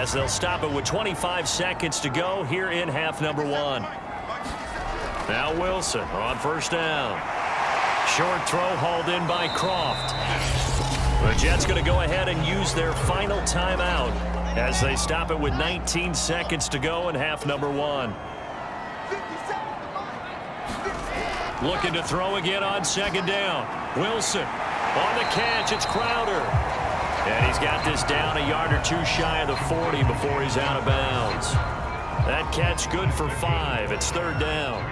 as they'll stop it with 25 seconds to go here in half number one. Now Wilson on first down. Short throw hauled in by Croft. The Jets going to go ahead and use their final timeout as they stop it with 19 seconds to go in half number one. Looking to throw again on second down. Wilson on the catch. It's Crowder. And he's got this down a yard or two shy of the 40 before he's out of bounds. That catch good for 5. It's third down.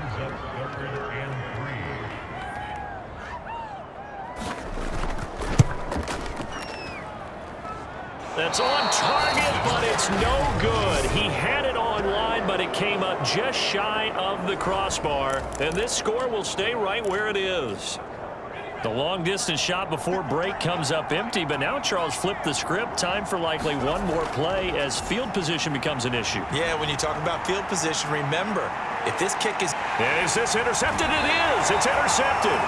That's on target, but it's no good. He had it on line, but it came up just shy of the crossbar. And this score will stay right where it is. The long-distance shot before break comes up empty, but now Charles flipped the script. Time for likely one more play as field position becomes an issue. Yeah, when you talk about field position, remember, if this kick is... Is this intercepted? It is. It's intercepted.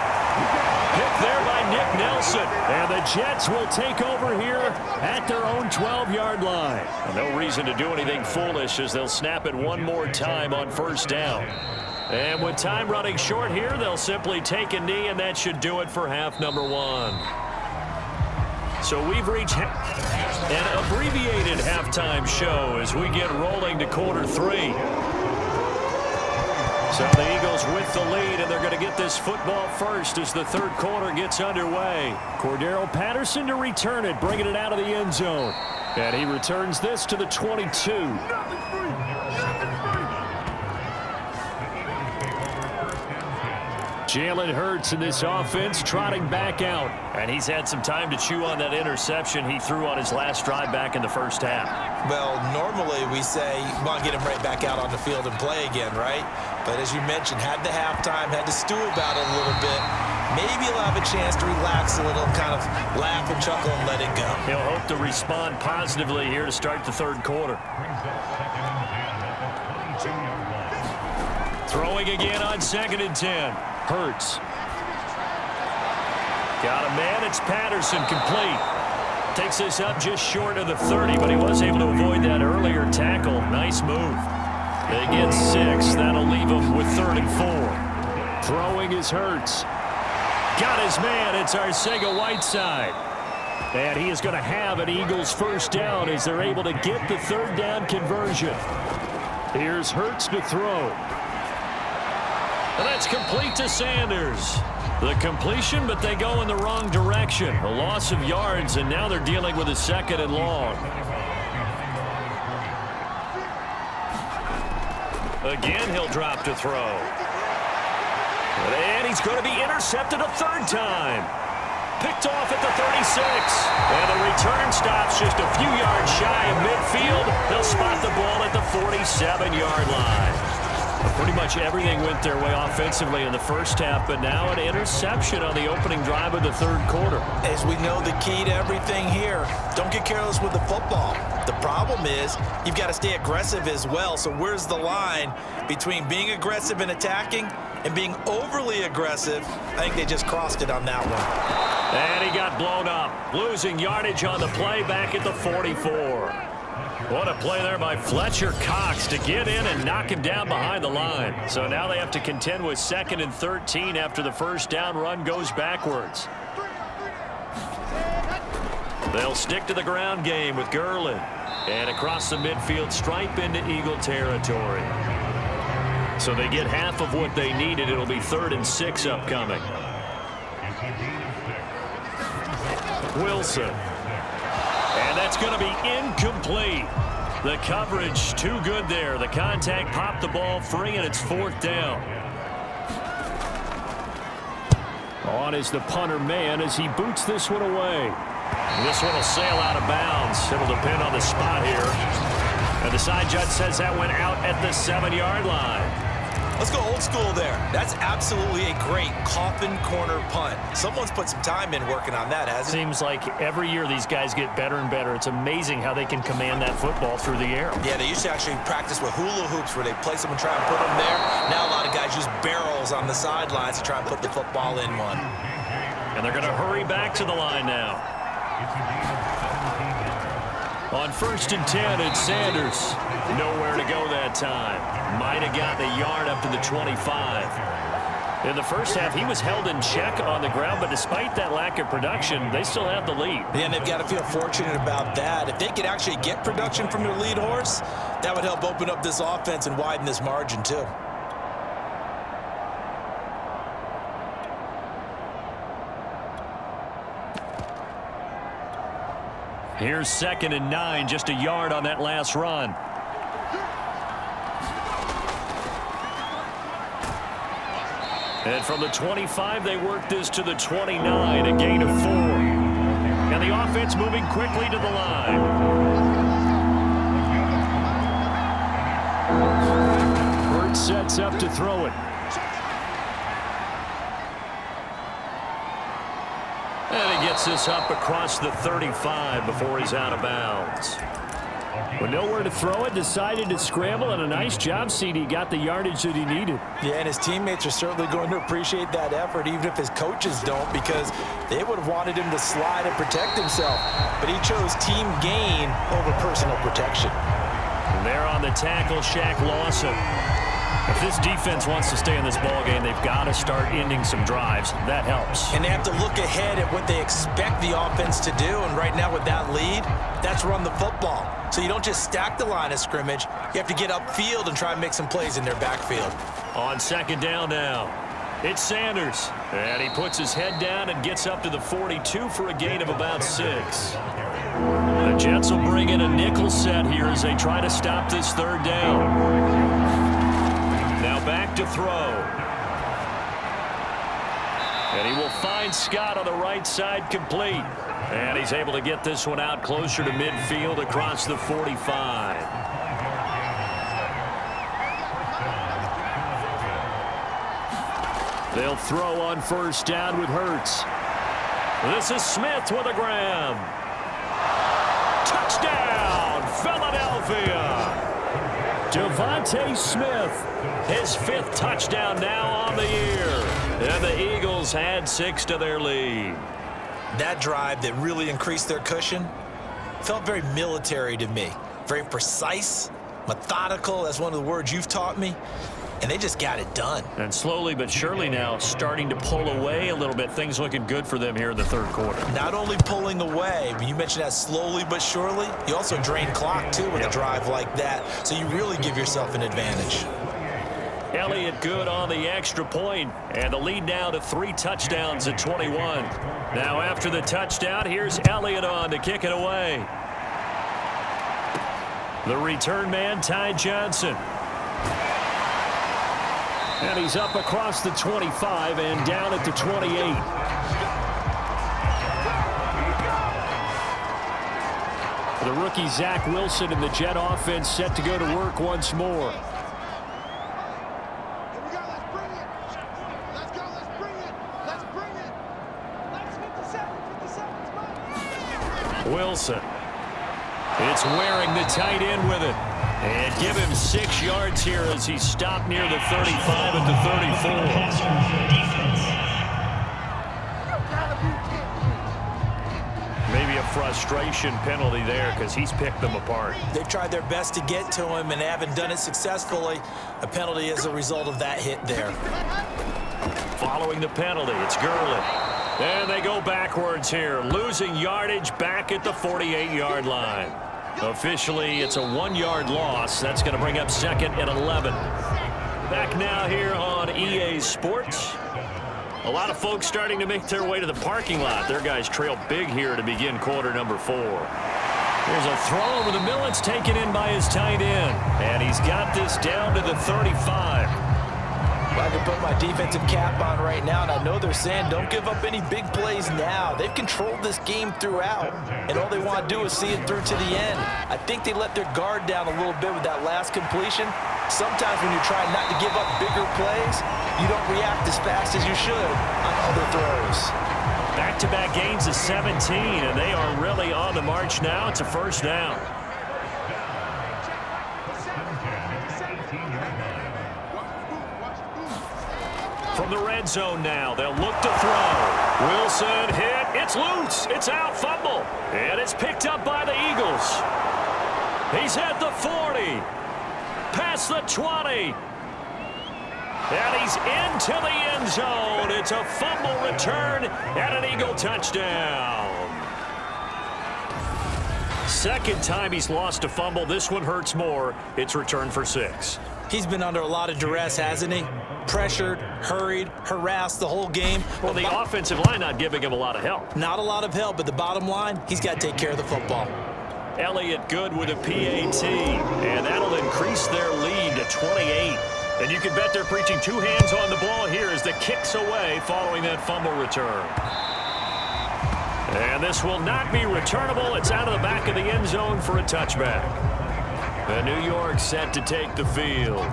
Picked there by Nick Nelson. And the Jets will take over here at their own 12-yard line. No reason to do anything foolish as they'll snap it one more time on first down. And with time running short here, they'll simply take a knee, and that should do it for half number one. So we've reached an abbreviated halftime show as we get rolling to quarter three. So the Eagles with the lead, and they're going to get this football first as the third quarter gets underway. Cordero Patterson to return it, bringing it out of the end zone. And he returns this to the 22. Jalen Hurts in this offense trotting back out. And he's had some time to chew on that interception he threw on his last drive back in the first half. Well, normally we say, well, get him right back out on the field and play again, right? But as you mentioned, had the halftime, had to stew about it a little bit. Maybe he'll have a chance to relax a little, kind of laugh and chuckle and let it go. He'll hope to respond positively here to start the third quarter. Throwing again on 2nd and 10. Hurts. Got a man. It's Patterson, complete. Takes this up just short of the 30, but he was able to avoid that earlier tackle. Nice move. They get 6. That'll leave them with 3rd and 4. Throwing is Hurts. Got his man. It's Arcega-Whiteside. And he is going to have an Eagles first down as they're able to get the third down conversion. Here's Hurts to throw. And that's complete to Sanders. The completion, but they go in the wrong direction. A loss of yards, and now they're dealing with a 2nd and long. Again, he'll drop to throw. And he's going to be intercepted a 3rd time. Picked off at the 36. And the return stops just a few yards shy of midfield. They'll spot the ball at the 47-yard line. Pretty much everything went their way offensively in the first half, but now an interception on the opening drive of the third quarter. As we know, the key to everything here, don't get careless with the football. The problem is you've got to stay aggressive as well. So where's the line between being aggressive and attacking and being overly aggressive? I think they just crossed it on that one. And he got blown up, losing yardage on the play back at the 44. What a play there by Fletcher Cox to get in and knock him down behind the line. So now they have to contend with 2nd and 13 after the first down run goes backwards. They'll stick to the ground game with Gurley. And across the midfield stripe into Eagle territory. So they get half of what they needed. It'll be 3rd and 6 upcoming. Wilson. And that's going to be incomplete. The coverage too good there. The contact popped the ball free, and it's 4th down. On is the punter man as he boots this one away. This one will sail out of bounds. It'll depend on the spot here. And the side judge says that went out at the 7-yard line. Let's go old school there. That's absolutely a great coffin corner punt. Someone's put some time in working on that, hasn't it? Seems like every year these guys get better and better. It's amazing how they can command that football through the air. Yeah, they used to actually practice with hula hoops where they place them and try and put them there. Now a lot of guys use barrels on the sidelines to try and put the football in one. And they're going to hurry back to the line now. On 1st and 10, it's Sanders. Nowhere to go that time. Might have gotten a yard up to the 25. In the first half, he was held in check on the ground, but despite that lack of production, they still have the lead. Yeah, and they've got to feel fortunate about that. If they could actually get production from their lead horse, that would help open up this offense and widen this margin too. Here's 2nd and 9, just a yard on that last run. And from the 25, they work this to the 29, a gain of 4. And the offense moving quickly to the line. Burt sets up to throw it. And he gets this up across the 35 before he's out of bounds. With nowhere to throw it, decided to scramble, and a nice job, CD. Got the yardage that he needed. Yeah, and his teammates are certainly going to appreciate that effort, even if his coaches don't, because they would have wanted him to slide and protect himself. But he chose team gain over personal protection. And there on the tackle, Shaq Lawson. If this defense wants to stay in this ballgame, they've got to start ending some drives. That helps. And they have to look ahead at what they expect the offense to do. And right now with that lead, that's run the football. So you don't just stack the line of scrimmage. You have to get upfield and try and make some plays in their backfield. On 2nd down now, it's Sanders. And he puts his head down and gets up to the 42 for a gain of about 6. The Jets will bring in a nickel set here as they try to stop this 3rd down. Now back to throw. And he will find Scott on the right side, complete. And he's able to get this one out closer to midfield across the 45. They'll throw on 1st down with Hurts. This is Smith with a grab. Touchdown, Philadelphia! Devontae Smith, his 5th touchdown now on the year. And the Eagles add 6 to their lead. That drive that really increased their cushion felt very military to me. Very precise, methodical, that's one of the words you've taught me. And they just got it done. And slowly but surely now starting to pull away a little bit. Things looking good for them here in the 3rd quarter. Not only pulling away, but you mentioned that slowly but surely. You also drain clock, too, with a drive like that. So you really give yourself an advantage. Elliott good on the extra point, and the lead now to 3 touchdowns at 21. Now after the touchdown, here's Elliott on to kick it away. The return man, Ty Johnson. And he's up across the 25 and down at the 28. The rookie Zach Wilson and the Jet offense set to go to work once more. Wilson. It's wearing the tight end with it. And give him 6 yards here as he stopped near the 35 at the 34. Maybe a frustration penalty there because he's picked them apart. They've tried their best to get to him and haven't done it successfully. A penalty as a result of that hit there. Following the penalty, it's Gurley. And they go backwards here, losing yardage back at the 48-yard line. Officially, it's a 1-yard loss. That's going to bring up 2nd and 11. Back now here on EA Sports. A lot of folks starting to make their way to the parking lot. Their guys trail big here to begin quarter number 4. There's a throw over the middle. It's taken in by his tight end. And he's got this down to the 35. Well, I can put my defensive cap on right now, and I know they're saying don't give up any big plays now. They've controlled this game throughout, and all they want to do is see it through to the end. I think they let their guard down a little bit with that last completion. Sometimes when you're trying not to give up bigger plays, you don't react as fast as you should on other throws. Back-to-back gains of 17, and they are really on the march now. It's a 1st down. From the red zone now, they'll look to throw. Wilson hit It's loose. It's out. Fumble. And it's picked up by the Eagles. He's at the 40. Past the 20. And he's into the end zone. It's a fumble return and an Eagle touchdown. Second time he's lost a fumble. This one hurts more. It's returned for 6. He's been under a lot of duress, hasn't he? Pressured, hurried, harassed the whole game. Well, the offensive line not giving him a lot of help. Not a lot of help, but the bottom line, he's got to take care of the football. Elliott good with a PAT, and that'll increase their lead to 28. And you can bet they're preaching 2 hands on the ball here as the kick's away following that fumble return. And this will not be returnable. It's out of the back of the end zone for a touchback. And New York set to take the field.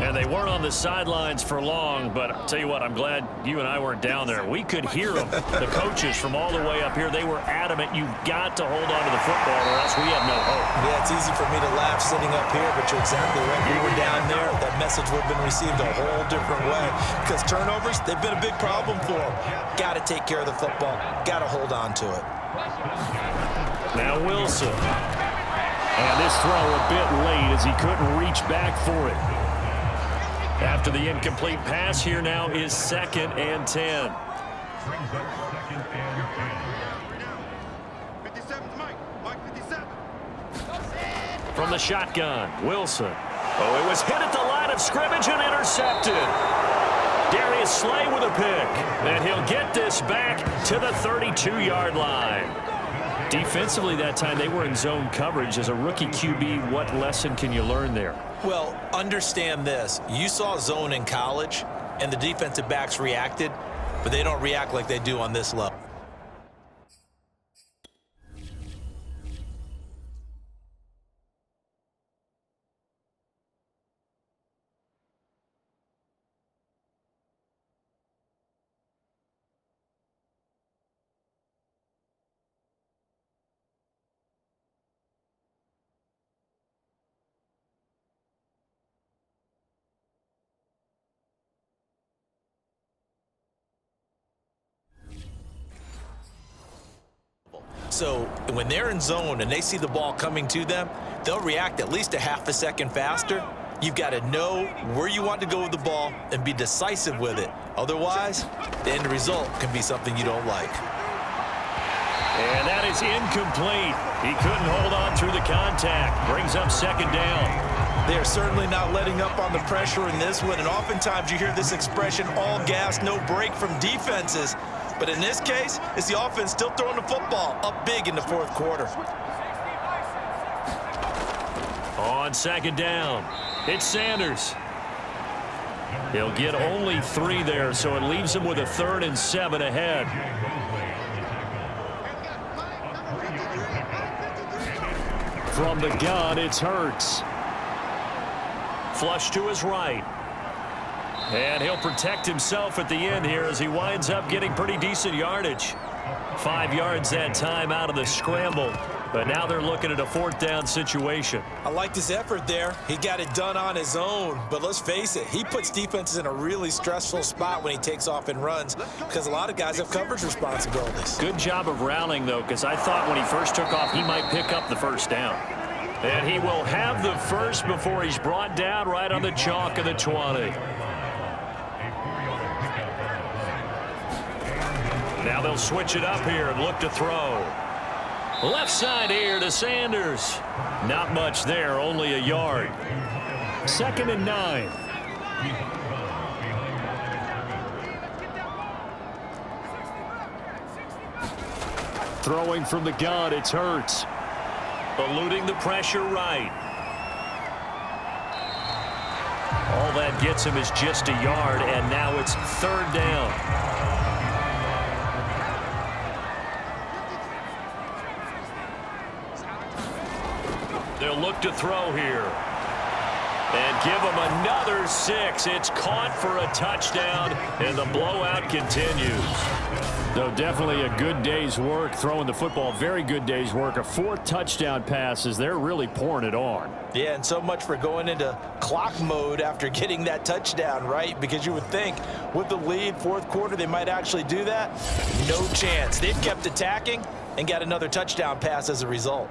And they weren't on the sidelines for long, but I'll tell you what, I'm glad you and I weren't down there. We could hear them, the coaches from all the way up here. They were adamant, you've got to hold on to the football or else we have no hope. Yeah, it's easy for me to laugh sitting up here, but you're exactly right. We were down there. That message would have been received a whole different way because turnovers, they've been a big problem for them. Got to take care of the football. Got to hold on to it. Now Wilson. And this throw a bit late as he couldn't reach back for it. After the incomplete pass, here now is 2nd and 10. From the shotgun, Wilson. Oh, it was hit at the line of scrimmage and intercepted. Darius Slay with a pick. And he'll get this back to the 32-yard line. Defensively that time, they were in zone coverage. As a rookie QB, what lesson can you learn there? Well, understand this. You saw zone in college, and the defensive backs reacted, but they don't react like they do on this level. So when they're in zone and they see the ball coming to them, they'll react at least a half a second faster. You've got to know where you want to go with the ball and be decisive with it. Otherwise, the end result can be something you don't like. And that is incomplete. He couldn't hold on through the contact. Brings up 2nd down. They are certainly not letting up on the pressure in this one, and oftentimes you hear this expression, all gas, no break from defenses. But in this case, it's the offense still throwing the football up big in the 4th quarter. On 2nd down, it's Sanders. He'll get only 3 there, so it leaves him with a 3rd and 7 ahead. From the gun, it's Hurts. Flush to his right. And he'll protect himself at the end here as he winds up getting pretty decent yardage. 5 yards that time out of the scramble. But now they're looking at a 4th down situation. I liked his effort there. He got it done on his own. But let's face it, he puts defenses in a really stressful spot when he takes off and runs because a lot of guys have coverage responsibilities. Good job of rallying, though, because I thought when he first took off, he might pick up the 1st down. And he will have the first before he's brought down right on the chalk of the 20. Now they'll switch it up here and look to throw. Left side here to Sanders. Not much there, only a yard. 2nd and 9. Throwing from the gun, it's Hurts. Eluding the pressure right. All that gets him is just a yard, and now it's 3rd down. They'll look to throw here. And give him another 6. It's caught for a touchdown, and the blowout continues. So definitely a good day's work throwing the football. Very good day's work. A 4th touchdown passes. They're really pouring it on. Yeah, and so much for going into clock mode after getting that touchdown, right? Because you would think with the lead, 4th quarter, they might actually do that. No chance. They've kept attacking and got another touchdown pass as a result.